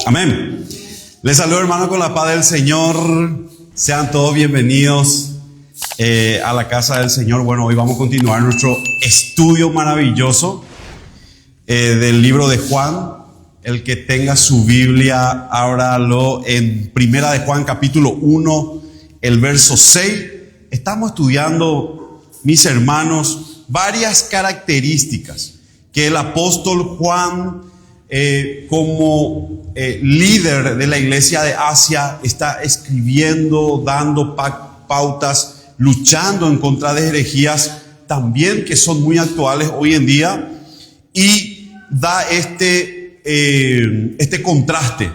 Amén. Les saludo, hermano, con la paz del Señor. Sean todos bienvenidos a la casa del Señor. Bueno, hoy vamos a continuar nuestro estudio maravilloso del libro de Juan. El que tenga su Biblia, ábralo en Primera de Juan, capítulo 1, el verso 6. Estamos estudiando, mis hermanos, varias características que el apóstol Juan, como líder de la iglesia de Asia, está escribiendo, dando pautas, luchando en contra de herejías también que son muy actuales hoy en día, y da este contraste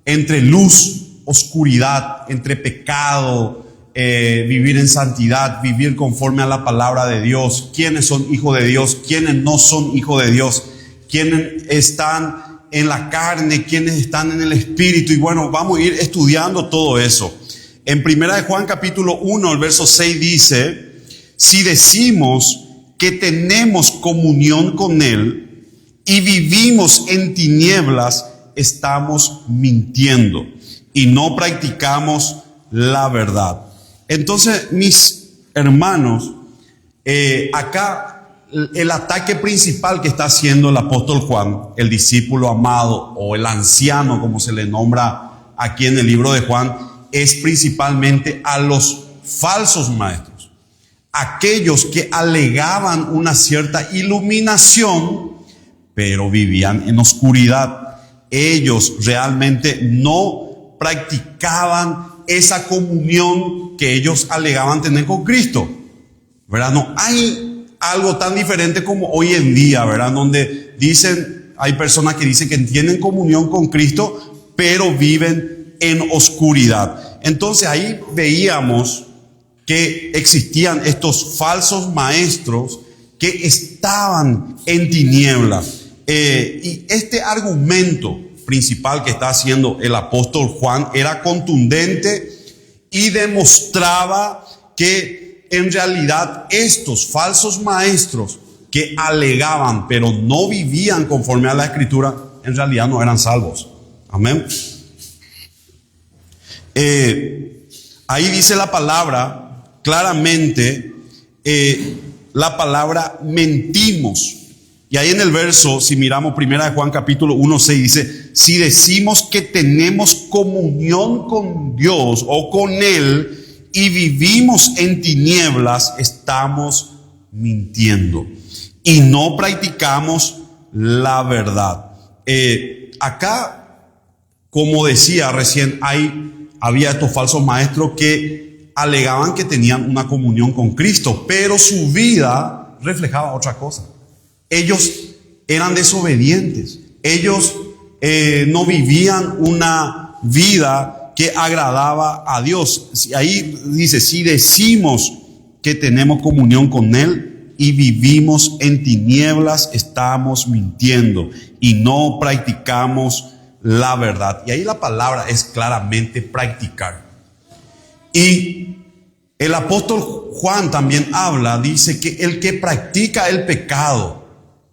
entre luz, oscuridad, entre pecado, vivir en santidad, vivir conforme a la palabra de Dios, quiénes son hijos de Dios, quiénes no son hijos de Dios, quiénes están en la carne, quiénes están en el espíritu. Y bueno, vamos a ir estudiando todo eso. En Primera de Juan capítulo 1, el verso 6 dice: si decimos que tenemos comunión con Él y vivimos en tinieblas, estamos mintiendo y no practicamos la verdad. Entonces, mis hermanos, acá el ataque principal que está haciendo el apóstol Juan, el discípulo amado o el anciano, como se le nombra aquí en el libro de Juan, es principalmente a los falsos maestros, aquellos que alegaban una cierta iluminación, pero vivían en oscuridad. Ellos realmente no practicaban esa comunión que ellos alegaban tener con Cristo, ¿verdad? No hay algo tan diferente como hoy en día, ¿verdad? Donde hay personas que dicen que tienen comunión con Cristo, pero viven en oscuridad. Entonces ahí veíamos que existían estos falsos maestros que estaban en tinieblas. Y este argumento principal que está haciendo el apóstol Juan era contundente y demostraba que en realidad estos falsos maestros que alegaban pero no vivían conforme a la Escritura, en realidad no eran salvos. Amén. Ahí dice la palabra claramente, la palabra mentimos. Y ahí en el verso, si miramos Primera de Juan capítulo 1, 6, dice: si decimos que tenemos comunión con Dios o con Él y vivimos en tinieblas, estamos mintiendo y no practicamos la verdad. Acá, como decía recién, había estos falsos maestros que alegaban que tenían una comunión con Cristo, pero su vida reflejaba otra cosa. Ellos eran desobedientes. Ellos no vivían una vida que agradaba a Dios. Ahí dice: si decimos que tenemos comunión con Él y vivimos en tinieblas, estamos mintiendo y no practicamos la verdad. Y ahí la palabra es claramente practicar. Y el apóstol Juan también dice que el que practica el pecado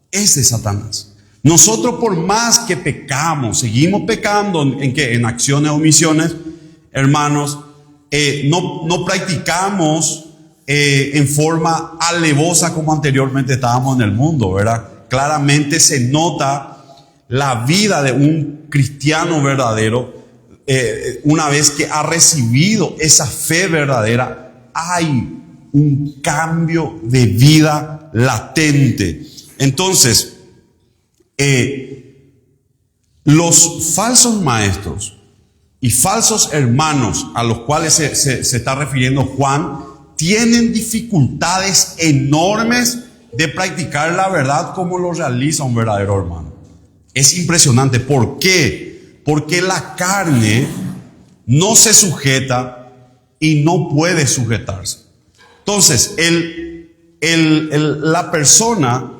es de Satanás. Nosotros, por más que pecamos, seguimos pecando en acciones o omisiones, hermanos, no practicamos en forma alevosa como anteriormente estábamos en el mundo, ¿verdad? Claramente se nota la vida de un cristiano verdadero. Una vez que ha recibido esa fe verdadera, hay un cambio de vida latente. Entonces, los falsos maestros y falsos hermanos a los cuales se está refiriendo Juan tienen dificultades enormes de practicar la verdad como lo realiza un verdadero hermano. Es impresionante. ¿Por qué? Porque la carne no se sujeta y no puede sujetarse. Entonces, la persona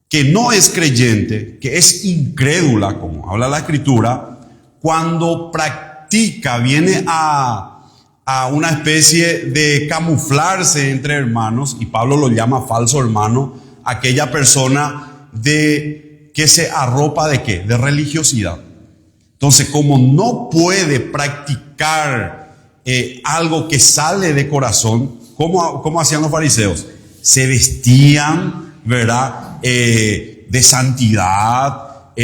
que no es creyente, que es incrédula, como habla la Escritura, cuando practica, viene a una especie de camuflarse entre hermanos, y Pablo lo llama falso hermano, aquella persona que se arropa ¿de qué? De religiosidad. Entonces, como no puede practicar algo que sale de corazón, ¿cómo hacían los fariseos? Se vestían, ¿verdad? De santidad,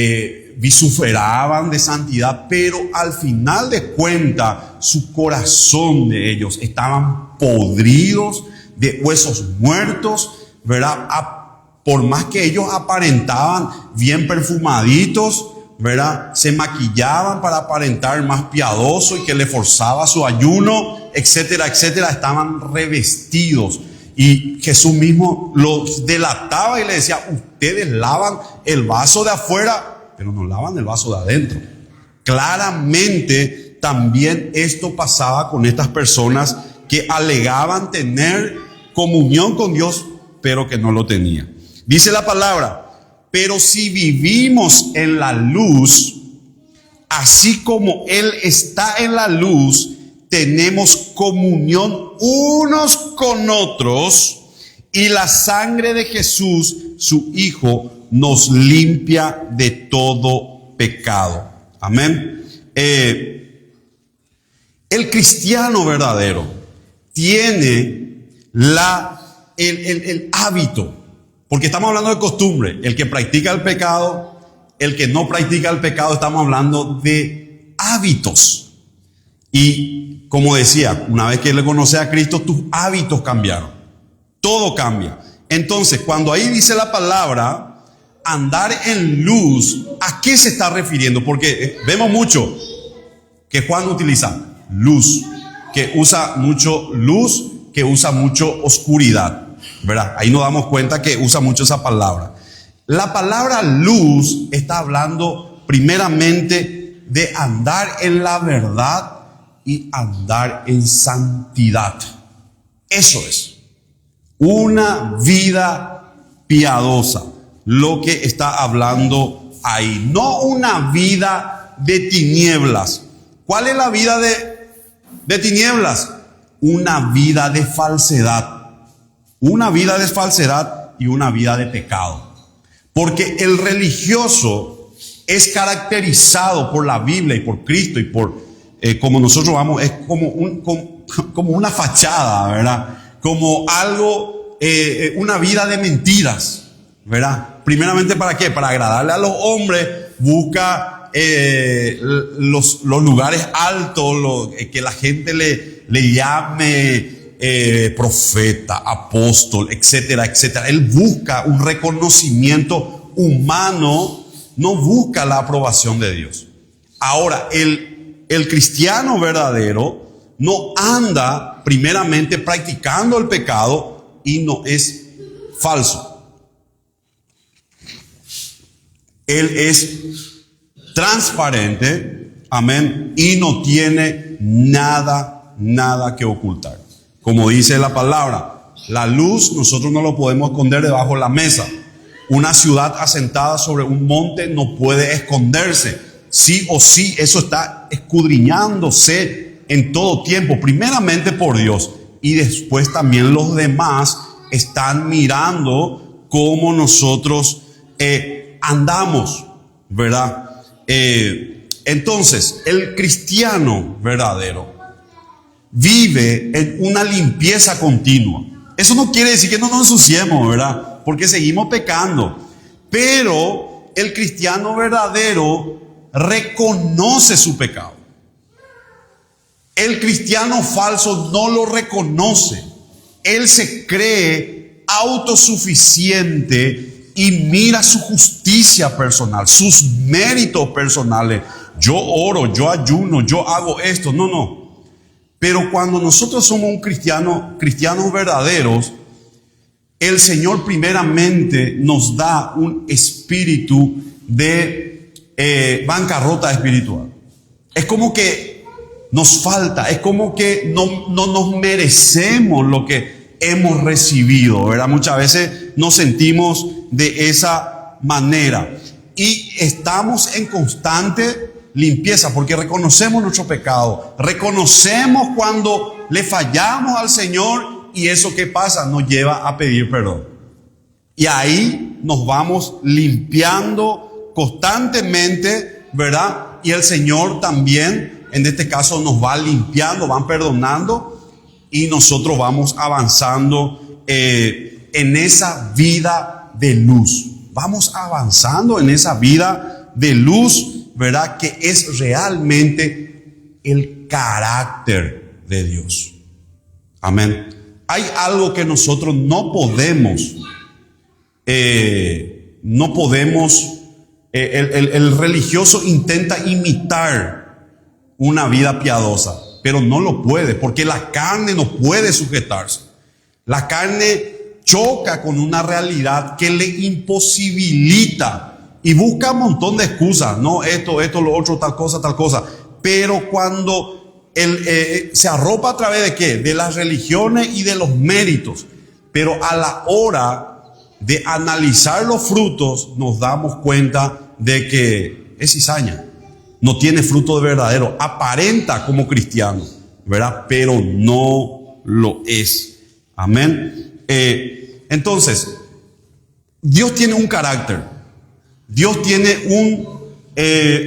visuferaban de santidad, pero al final de cuentas, su corazón de ellos estaban podridos, de huesos muertos, ¿verdad? Por más que ellos aparentaban bien perfumaditos, ¿verdad? Se maquillaban para aparentar más piadoso y que le forzaba su ayuno, etcétera, etcétera. Estaban revestidos. Y Jesús mismo los delataba y le decía, ustedes lavan el vaso de afuera, pero no lavan el vaso de adentro. Claramente también esto pasaba con estas personas que alegaban tener comunión con Dios, pero que no lo tenían. Dice la palabra, pero si vivimos en la luz, así como Él está en la luz, tenemos comunión unos con otros, y la sangre de Jesús, su Hijo, nos limpia de todo pecado. Amén. El cristiano verdadero tiene el hábito, porque estamos hablando de costumbre. El que practica el pecado, el que no practica el pecado, estamos hablando de hábitos. Y como decía, una vez que le conoces a Cristo, tus hábitos cambiaron. Todo cambia. Entonces, cuando ahí dice la palabra, andar en luz, ¿a qué se está refiriendo? Porque vemos mucho que Juan utiliza luz, que usa mucho luz, que usa mucho oscuridad, ¿verdad? Ahí nos damos cuenta que usa mucho esa palabra. La palabra luz está hablando primeramente de andar en la verdad y andar en santidad. Eso es una vida piadosa, lo que está hablando ahí. No una vida de tinieblas. ¿Cuál es la vida de tinieblas? Una vida de falsedad. Una vida de falsedad y una vida de pecado. Porque el religioso es caracterizado por la Biblia y por Cristo y por como nosotros vamos, es como una fachada, ¿verdad? Como algo, una vida de mentiras, ¿verdad? Primeramente, ¿para qué? Para agradarle a los hombres, busca los lugares altos, que la gente le llame profeta, apóstol, etcétera, etcétera. Él busca un reconocimiento humano, no busca la aprobación de Dios. Ahora, el cristiano verdadero no anda primeramente practicando el pecado y no es falso. Él es transparente, amén, y no tiene nada que ocultar. Como dice la palabra, la luz nosotros no lo podemos esconder debajo de la mesa. Una ciudad asentada sobre un monte no puede esconderse. Sí o sí, eso está escudriñándose en todo tiempo, primeramente por Dios, y después también los demás están mirando cómo nosotros andamos, ¿verdad? Entonces, el cristiano verdadero vive en una limpieza continua. Eso no quiere decir que no nos ensuciemos, ¿verdad? Porque seguimos pecando, pero el cristiano verdadero reconoce su pecado. El cristiano falso no lo reconoce. Él se cree autosuficiente y mira su justicia personal, sus méritos personales. Yo oro, yo ayuno, yo hago esto. No. Pero cuando nosotros somos cristianos verdaderos, el Señor primeramente nos da un espíritu de bancarrota espiritual. Es como que nos falta, es como que no nos merecemos lo que hemos recibido, ¿verdad? Muchas veces nos sentimos de esa manera y estamos en constante limpieza porque reconocemos nuestro pecado, reconocemos cuando le fallamos al Señor y eso que pasa nos lleva a pedir perdón. Y ahí nos vamos limpiando constantemente, ¿verdad? Y el Señor también, en este caso, nos va limpiando, van perdonando, y nosotros vamos avanzando en esa vida de luz. Vamos avanzando en esa vida de luz, ¿verdad? Que es realmente el carácter de Dios. Amén. Hay algo que nosotros no podemos, el religioso intenta imitar una vida piadosa, pero no lo puede, porque la carne no puede sujetarse. La carne choca con una realidad que le imposibilita y busca un montón de excusas. No, esto, lo otro, tal cosa. Pero cuando se arropa a través de ¿qué? De las religiones y de los méritos. Pero a la hora de analizar los frutos, nos damos cuenta de que es cizaña. No tiene fruto de verdadero. Aparenta como cristiano, ¿verdad? Pero no lo es. Amén. Entonces, Dios tiene un carácter. Dios tiene un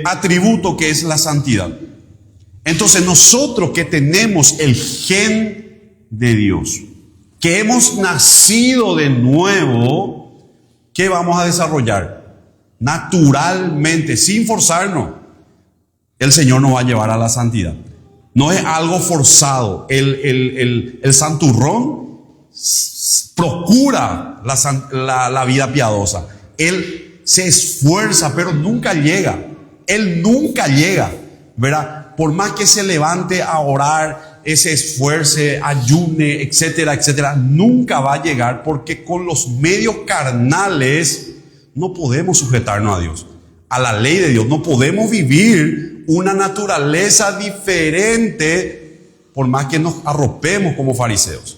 atributo que es la santidad. Entonces, nosotros que tenemos el gen de Dios, que hemos nacido de nuevo, ¿qué vamos a desarrollar? Naturalmente, sin forzarnos, el Señor nos va a llevar a la santidad. No es algo forzado. El santurrón procura la vida piadosa. Él se esfuerza, pero nunca llega. Él nunca llega, ¿verdad? Por más que se levante a orar, se esfuerce, ayune, etcétera, etcétera, nunca va a llegar, porque con los medios carnales no podemos sujetarnos a Dios, a la ley de Dios. No podemos vivir una naturaleza diferente, por más que nos arropemos como fariseos.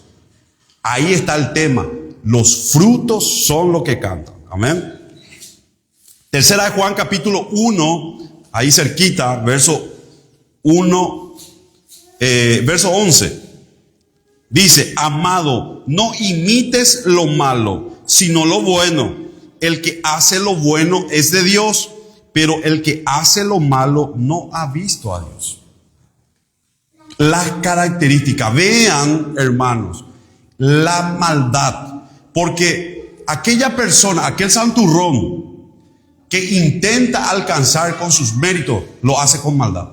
Ahí está el tema. Los frutos son lo que cantan. Amén. Tercera de Juan, capítulo 1, ahí cerquita, verso 1, verso 11. Dice: amado, no imites lo malo, sino lo bueno. El que hace lo bueno es de Dios, pero el que hace lo malo no ha visto a Dios. Las características. Vean, hermanos, la maldad. Porque aquella persona, aquel santurrón que intenta alcanzar con sus méritos, lo hace con maldad.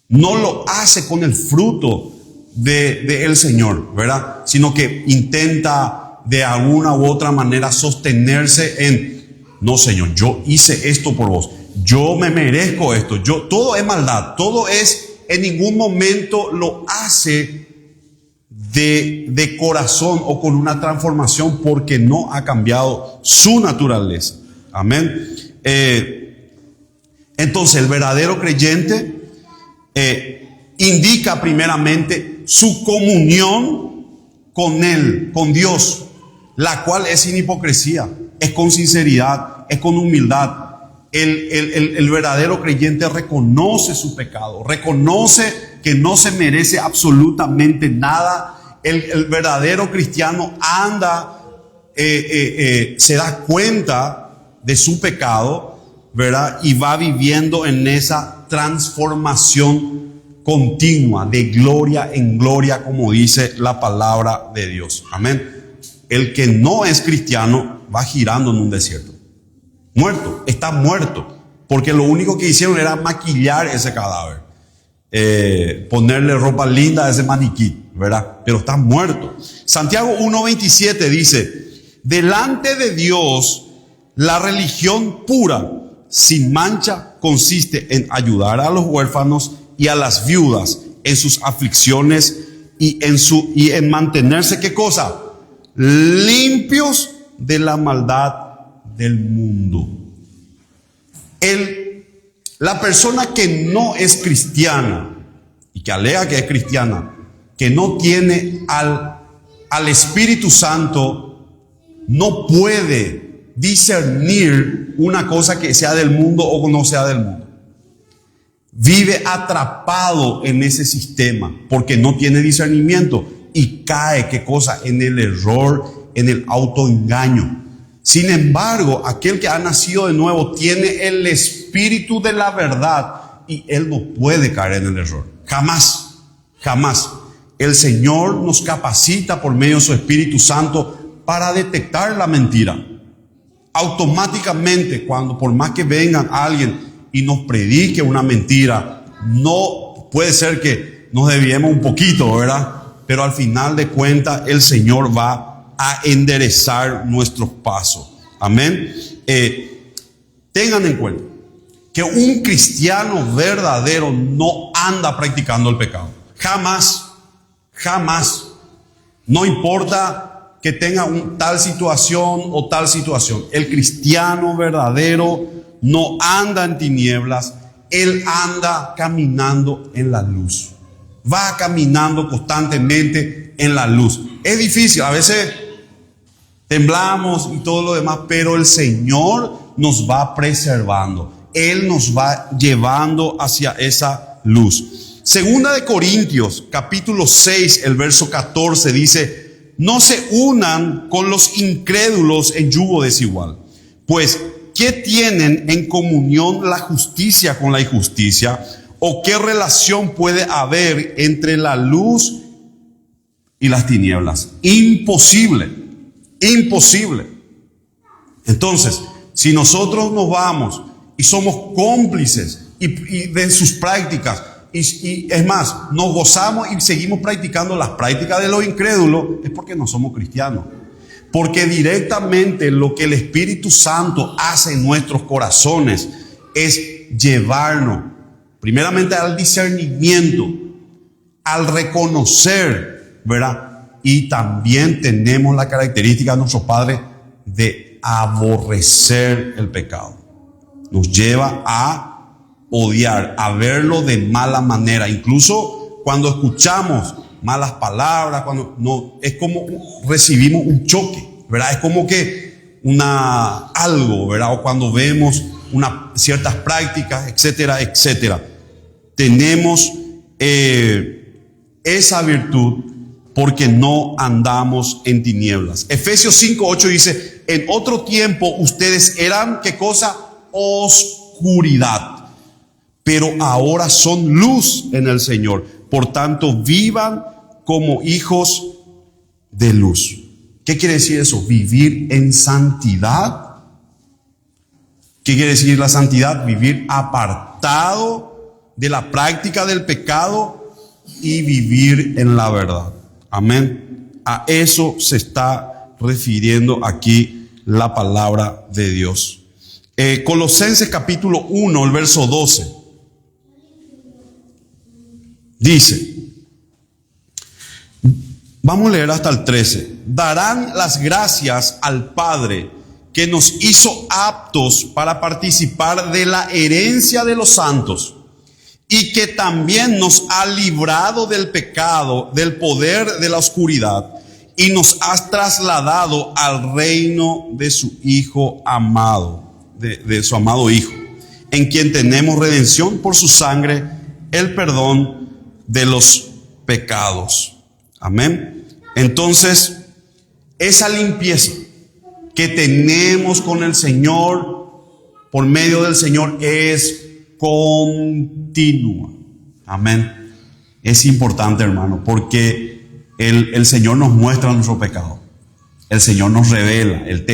No lo hace con el fruto de el Señor, ¿verdad? Sino que intenta de alguna u otra manera sostenerse en: no, Señor, yo hice esto por vos, yo me merezco esto, todo es maldad, todo es, en ningún momento lo hace de corazón o con una transformación, porque no ha cambiado su naturaleza. Amén. Entonces, el verdadero creyente indica primeramente su comunión con Él, con Dios, la cual es sin hipocresía, es con sinceridad, es con humildad. El verdadero creyente reconoce su pecado, reconoce que no se merece absolutamente nada. El verdadero cristiano anda, se da cuenta de su pecado, ¿verdad? Y va viviendo en esa transformación continua, de gloria en gloria, como dice la palabra de Dios. Amén. El que no es cristiano va girando en un desierto. Muerto, está muerto. Porque lo único que hicieron era maquillar ese cadáver. Ponerle ropa linda a ese maniquí, ¿verdad? Pero está muerto. Santiago 1:27 dice: delante de Dios, la religión pura, sin mancha, consiste en ayudar a los huérfanos y a las viudas en sus aflicciones y en mantenerse, ¿qué cosa? Limpios de la maldad del mundo. La persona que no es cristiana y que alega que es cristiana, que no tiene al Espíritu Santo, no puede discernir una cosa que sea del mundo o no sea del mundo. Vive atrapado en ese sistema porque no tiene discernimiento y cae, ¿qué cosa? En el error, en el autoengaño. Sin embargo, aquel que ha nacido de nuevo tiene el Espíritu de la verdad y él no puede caer en el error. Jamás, jamás. El Señor nos capacita por medio de su Espíritu Santo para detectar la mentira. Automáticamente, cuando por más que venga alguien y nos predique una mentira, no puede ser que nos desviemos un poquito, ¿verdad? Pero al final de cuentas el Señor va a enderezar nuestros pasos. Amén. Tengan en cuenta que un cristiano verdadero no anda practicando el pecado. Jamás, jamás. No importa que tenga tal situación o tal situación. El cristiano verdadero no anda en tinieblas. Él anda caminando en la luz. Va caminando constantemente en la luz. Es difícil, a veces temblamos y todo lo demás, pero el Señor nos va preservando. Él nos va llevando hacia esa luz. Segunda de Corintios, capítulo 6, el verso 14 dice: no se unan con los incrédulos en yugo desigual. Pues, ¿qué tienen en comunión la justicia con la injusticia? ¿O qué relación puede haber entre la luz y las tinieblas? Imposible, imposible. Entonces, si nosotros nos vamos y somos cómplices y de sus prácticas, y es más, nos gozamos y seguimos practicando las prácticas de los incrédulos, es porque no somos cristianos. Porque directamente lo que el Espíritu Santo hace en nuestros corazones es llevarnos primeramente al discernimiento, al reconocer, ¿verdad? Y también tenemos la característica de nuestro Padre de aborrecer el pecado. Nos lleva a odiar, a verlo de mala manera. Incluso cuando escuchamos malas palabras, cuando no, es como recibimos un choque, ¿verdad? Es como que algo, ¿verdad? O cuando vemos ciertas prácticas, etcétera, etcétera. Tenemos esa virtud porque no andamos en tinieblas. Efesios 5:8 dice: en otro tiempo ustedes eran, ¿qué cosa? Oscuridad, pero ahora son luz en el Señor. Por tanto, vivan como hijos de luz. ¿Qué quiere decir eso? Vivir en santidad. ¿Qué quiere decir la santidad? Vivir apartado de la práctica del pecado y vivir en la verdad. Amén. A eso se está refiriendo aquí la palabra de Dios. Colosenses capítulo 1, el verso 12. Dice, vamos a leer hasta el 13. Darán las gracias al Padre que nos hizo aptos para participar de la herencia de los santos, y que también nos ha librado del pecado, del poder de la oscuridad, y nos ha trasladado al reino de su Hijo amado, de su amado Hijo, en quien tenemos redención por su sangre, el perdón de los pecados. Amén. Entonces, esa limpieza que tenemos con el Señor, por medio del Señor, es continua. Amén. Es importante, hermano, porque el Señor nos muestra nuestro pecado. El Señor nos revela, Él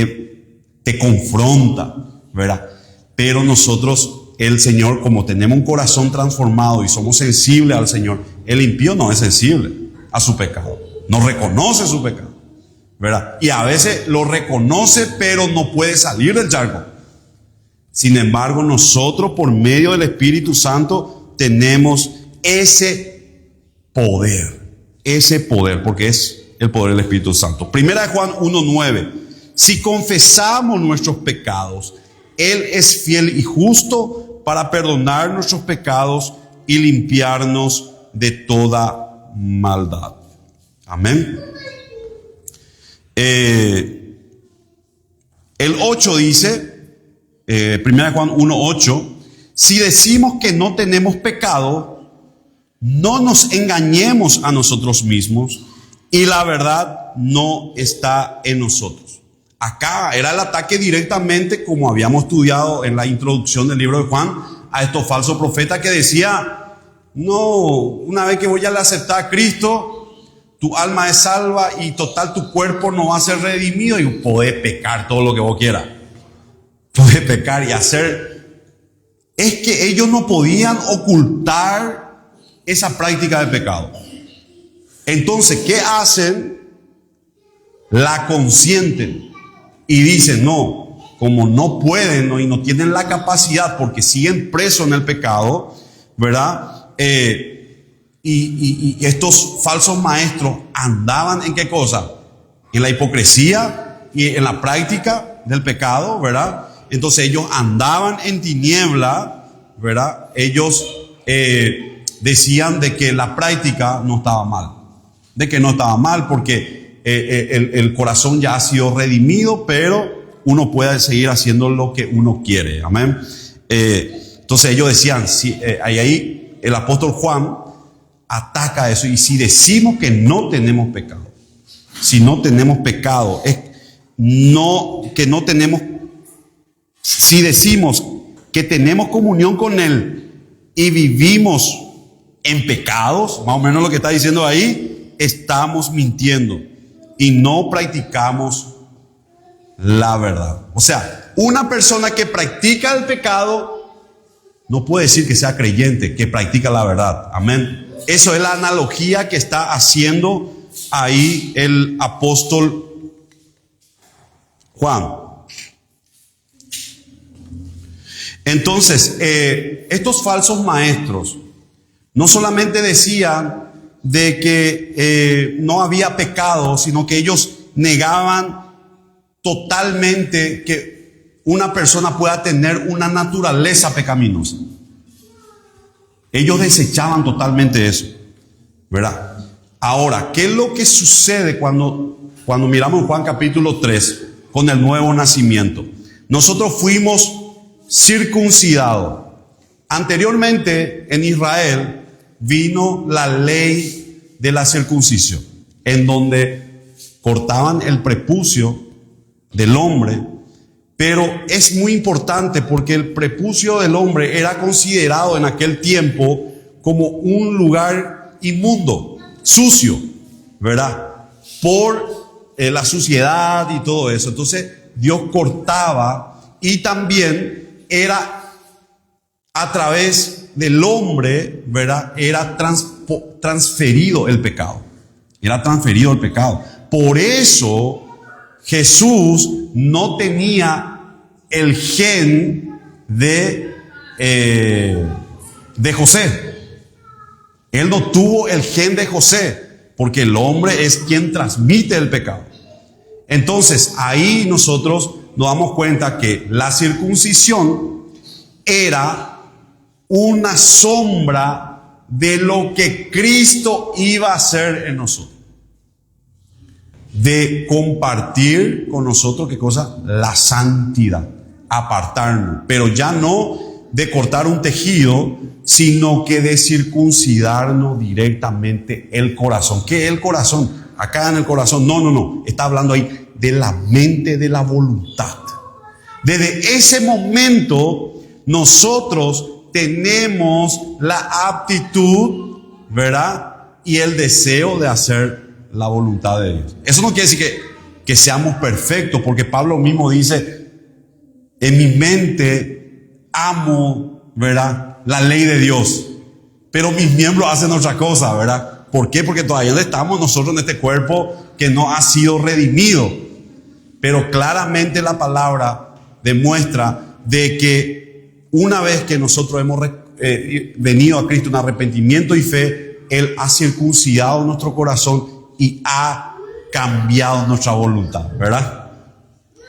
te confronta, ¿verdad? Pero nosotros, el Señor, como tenemos un corazón transformado y somos sensibles al Señor, el impío no es sensible a su pecado, no reconoce su pecado, ¿verdad? Y a veces lo reconoce, pero no puede salir del charco. Sin embargo, nosotros, por medio del Espíritu Santo, tenemos ese poder, porque es el poder del Espíritu Santo. Primera de Juan 1:9. Si confesamos nuestros pecados, Él es fiel y justo para perdonar nuestros pecados y limpiarnos de toda maldad. Amén. El 8 dice, 1 Juan 1:8, si decimos que no tenemos pecado, no nos engañemos a nosotros mismos y la verdad no está en nosotros. Acá era el ataque directamente, como habíamos estudiado en la introducción del libro de Juan, a estos falsos profetas que decían, no, una vez que voy a aceptar a Cristo, tu alma es salva y total tu cuerpo no va a ser redimido y podés pecar todo lo que vos quieras. Podés pecar y hacer. Es que ellos no podían ocultar esa práctica de pecado. Entonces, ¿qué hacen? La consienten y dicen, no, como no pueden, ¿no? Y no tienen la capacidad porque siguen presos en el pecado, ¿verdad? Y estos falsos maestros andaban ¿en qué cosa? En la hipocresía y en la práctica del pecado, ¿verdad? Entonces ellos andaban en tiniebla, ¿verdad? Ellos decían de que la práctica no estaba mal, de que no estaba mal porque el corazón ya ha sido redimido, pero uno puede seguir haciendo lo que uno quiere, amén. Entonces ellos decían, ahí el apóstol Juan ataca eso. Y si decimos que no tenemos pecado, si no tenemos pecado, si decimos que tenemos comunión con Él y vivimos en pecados, más o menos lo que está diciendo ahí, estamos mintiendo y no practicamos la verdad. O sea, una persona que practica el pecado no puede decir que sea creyente, que practica la verdad. Amén. Eso es la analogía que está haciendo ahí el apóstol Juan. Entonces, estos falsos maestros no solamente decían de que no había pecado, sino que ellos negaban totalmente que una persona pueda tener una naturaleza pecaminosa. Ellos desechaban totalmente eso, ¿verdad? Ahora, ¿qué es lo que sucede cuando miramos Juan capítulo 3 con el nuevo nacimiento? Nosotros fuimos circuncidados. Anteriormente en Israel vino la ley de la circuncisión, en donde cortaban el prepucio del hombre. Pero es muy importante porque el prepucio del hombre era considerado en aquel tiempo como un lugar inmundo, sucio, ¿verdad? Por la suciedad y todo eso. Entonces Dios cortaba y también era a través del hombre, ¿verdad? Era transferido el pecado. Era transferido el pecado. Por eso Jesús no tenía el gen de José. Él no tuvo el gen de José, porque el hombre es quien transmite el pecado. Entonces, ahí nosotros nos damos cuenta que la circuncisión era una sombra de lo que Cristo iba a hacer en nosotros. De compartir con nosotros, ¿qué cosa? La santidad, apartarnos, pero ya no de cortar un tejido, sino que de circuncidarnos directamente el corazón. ¿Qué es el corazón? Acá en el corazón, no, está hablando ahí de la mente, de la voluntad. Desde ese momento nosotros tenemos la aptitud, ¿verdad? Y el deseo de hacer la voluntad de Dios. Eso no quiere decir que seamos perfectos, porque Pablo mismo dice, en mi mente amo, ¿verdad?, la ley de Dios, pero mis miembros hacen otra cosa, ¿verdad? ¿Por qué? Porque todavía estamos nosotros en este cuerpo que no ha sido redimido. Pero claramente la palabra demuestra de que una vez que nosotros hemos venido a Cristo en arrepentimiento y fe, Él ha circuncidado nuestro corazón y ha cambiado nuestra voluntad, ¿verdad?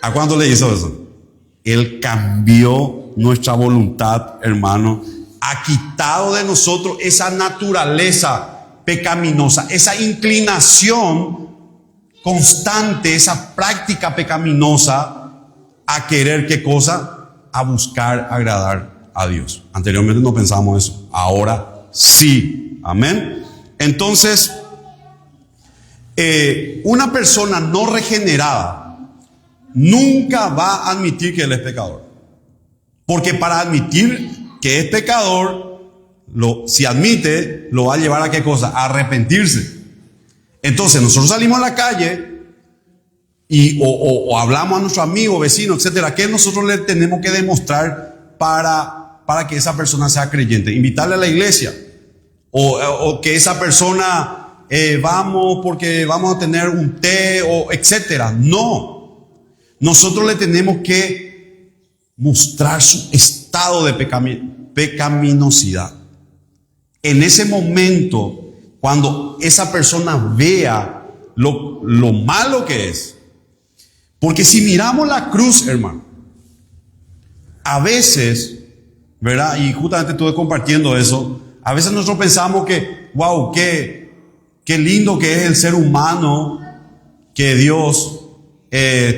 ¿A cuánto le hizo eso? Él cambió nuestra voluntad, hermano. Ha quitado de nosotros esa naturaleza pecaminosa, esa inclinación constante, esa práctica pecaminosa a querer, ¿qué cosa? A buscar agradar a Dios. Anteriormente no pensábamos eso, ahora sí. Amén. Entonces, una persona no regenerada nunca va a admitir que él es pecador. Porque para admitir que es pecador, si admite, lo va a llevar a ¿qué cosa? A arrepentirse. Entonces nosotros salimos a la calle o hablamos a nuestro amigo, vecino, etcétera. ¿Qué nosotros le tenemos que demostrar para que esa persona sea creyente? Invitarle a la iglesia. O que esa persona, vamos porque vamos a tener un té, o etcétera. No. Nosotros le tenemos que mostrar su estado de pecaminosidad. En ese momento, cuando esa persona vea lo malo que es. Porque si miramos la cruz, hermano, a veces, ¿verdad? Y justamente estuve compartiendo eso. A veces nosotros pensamos que, wow, qué lindo que es el ser humano, que Dios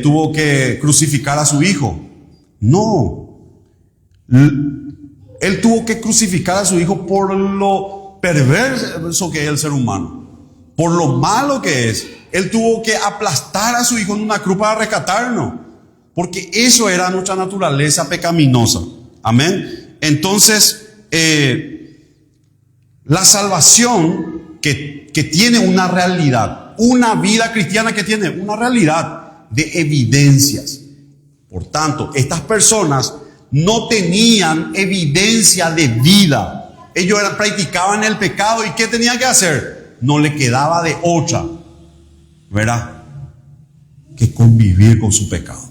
tuvo que crucificar a su hijo. No. Él tuvo que crucificar a su hijo por lo perverso que es el ser humano, por lo malo que es. Él tuvo que aplastar a su hijo en una cruz para rescatarnos, porque eso era nuestra naturaleza pecaminosa. Amén. Entonces, la salvación que tiene una realidad, una vida cristiana que tiene una realidad de evidencias. Por tanto, estas personas no tenían evidencia de vida. Ellos practicaban el pecado, y ¿qué tenían que hacer? No le quedaba de otra, ¿verdad?, que convivir con su pecado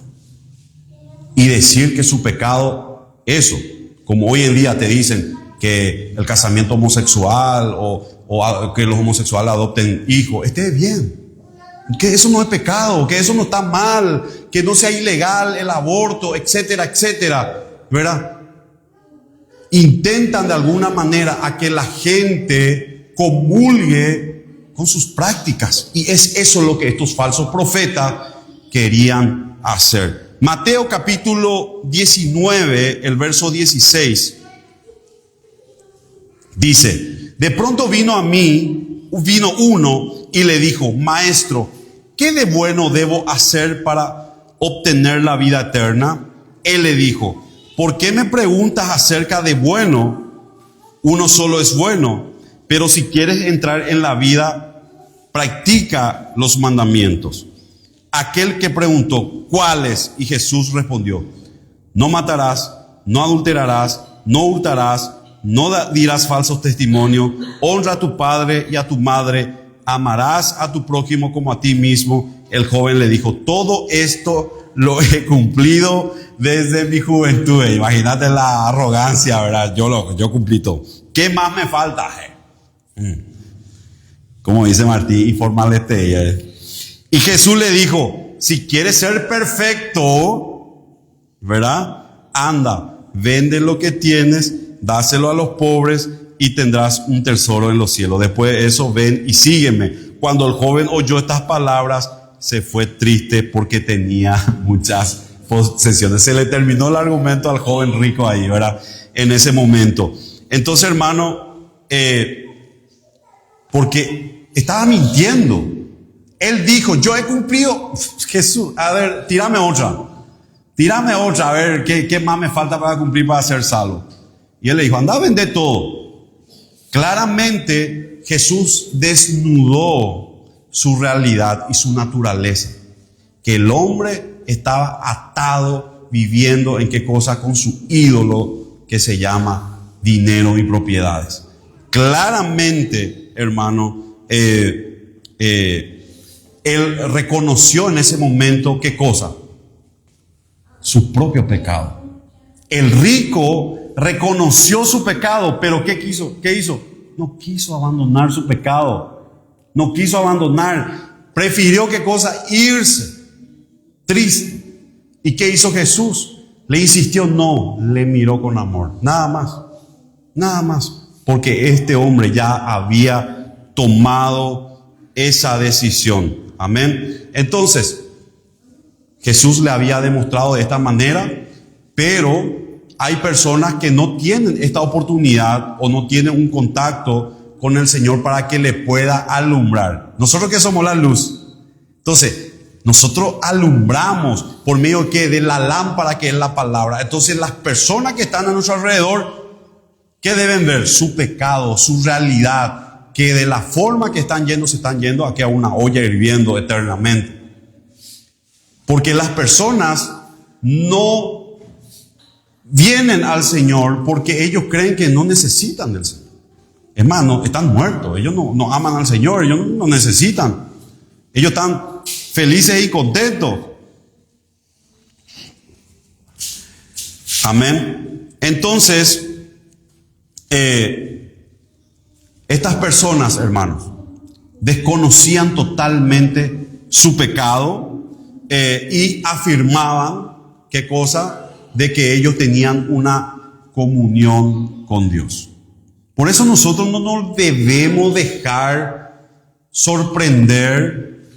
y decir que su pecado, eso, como hoy en día te dicen que el casamiento homosexual o que los homosexuales adopten hijos, esté bien, que eso no es pecado, que eso no está mal, que no sea ilegal el aborto, etcétera, etcétera, ¿verdad? Intentan de alguna manera a que la gente comulgue con sus prácticas, y es eso lo que estos falsos profetas querían hacer. Mateo capítulo 19, el verso 16, dice: de pronto vino uno y le dijo: Maestro, ¿qué de bueno debo hacer para obtener la vida eterna? Él le dijo: ¿por qué me preguntas acerca de bueno? Uno solo es bueno, pero si quieres entrar en la vida, practica los mandamientos. Aquel que preguntó: ¿cuáles? Y Jesús respondió: no matarás, no adulterarás, no hurtarás, no dirás falsos testimonios, honra a tu padre y a tu madre, amarás a tu prójimo como a ti mismo. El joven le dijo: todo esto lo he cumplido desde mi juventud. Imagínate la arrogancia, ¿verdad? Yo cumplí todo. ¿Qué más me falta? Como dice Martí, informalete. Y Jesús le dijo: si quieres ser perfecto, ¿verdad? Anda, vende lo que tienes, dáselo a los pobres y tendrás un tesoro en los cielos. Después de eso, ven y sígueme. Cuando el joven oyó estas palabras, se fue triste porque tenía muchas posesiones. Se le terminó el argumento al joven rico ahí, ¿verdad? En ese momento. Entonces, hermano, porque estaba mintiendo. Él dijo: yo he cumplido. Jesús, a ver, tírame otra, a ver, ¿qué más me falta para cumplir para ser salvo? Y él le dijo: anda a vender todo. Claramente Jesús desnudó su realidad y su naturaleza, que el hombre estaba atado, viviendo en qué cosa, con su ídolo que se llama dinero y propiedades. Claramente, hermano, él reconoció en ese momento ¿qué cosa? Su propio pecado. El rico reconoció su pecado, pero ¿qué quiso? ¿Qué hizo? No quiso abandonar su pecado. No quiso abandonar. Prefirió ¿qué cosa? Irse triste. ¿Y qué hizo Jesús? Le insistió, no, le miró con amor. Nada más. Nada más. Porque este hombre ya había tomado esa decisión. Amén. Entonces, Jesús le había demostrado de esta manera, pero hay personas que no tienen esta oportunidad o no tienen un contacto con el Señor para que le pueda alumbrar. Nosotros que somos la luz. Entonces, nosotros alumbramos por medio de la lámpara que es la palabra. Entonces, las personas que están a nuestro alrededor ¿Qué deben ver? Su pecado, su realidad, que de la forma que están yendo, se están yendo aquí a una olla hirviendo eternamente. Porque las personas no vienen al Señor porque ellos creen que no necesitan del Señor. Es más, no, están muertos. Ellos no aman al Señor, ellos no necesitan. Ellos están felices y contentos. Amén. Entonces, estas personas, hermanos, desconocían totalmente su pecado y afirmaban, ¿qué cosa? De que ellos tenían una comunión con Dios. Por eso nosotros no nos debemos dejar sorprender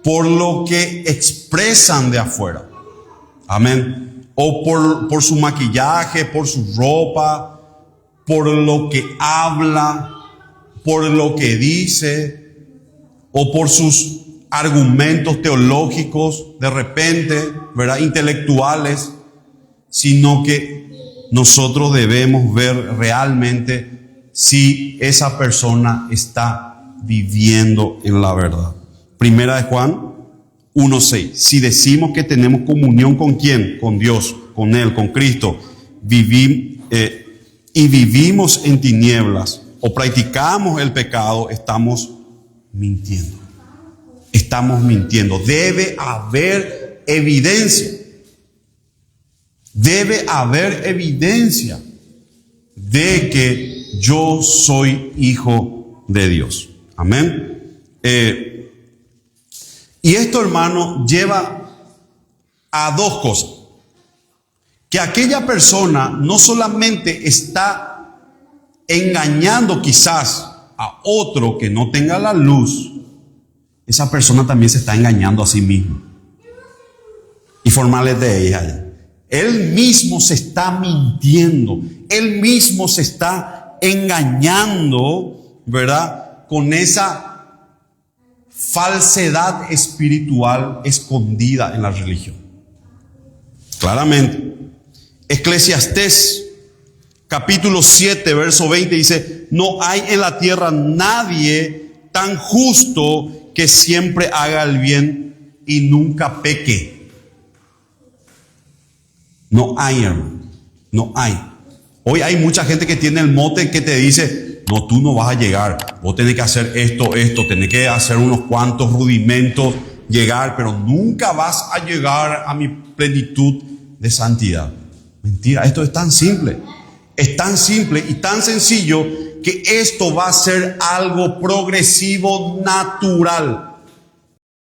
por lo que expresan de afuera. Amén. O por su maquillaje, por su ropa, por lo que habla, por lo que dice, o por sus argumentos teológicos, de repente, ¿verdad? Intelectuales, sino que nosotros debemos ver realmente si esa persona está viviendo en la verdad. Primera de Juan 1:6. Si decimos que tenemos comunión con ¿quién? Con Dios, con Él, con Cristo, y vivimos en tinieblas o practicamos el pecado, estamos mintiendo. Estamos mintiendo. Debe haber evidencia. Debe haber evidencia de que yo soy hijo de Dios. Amén. Y esto, hermano, lleva a dos cosas. Que aquella persona no solamente está engañando quizás a otro que no tenga la luz, esa persona también se está engañando a sí mismo. Y formarles de ella. Él mismo se está mintiendo. Él mismo se está engañando, ¿verdad? Con esa falsedad espiritual escondida en la religión. Claramente. Eclesiastés capítulo 7 verso 20 dice: no hay en la tierra nadie tan justo que siempre haga el bien y nunca peque. No hay, hermano. No hay. Hoy hay mucha gente que tiene el mote que te dice: no, tú no vas a llegar. Vos tenés que hacer esto, tenés que hacer unos cuantos rudimentos, llegar, pero nunca vas a llegar a mi plenitud de santidad. Mentira, esto es tan simple. Es tan simple y tan sencillo que esto va a ser algo progresivo, natural.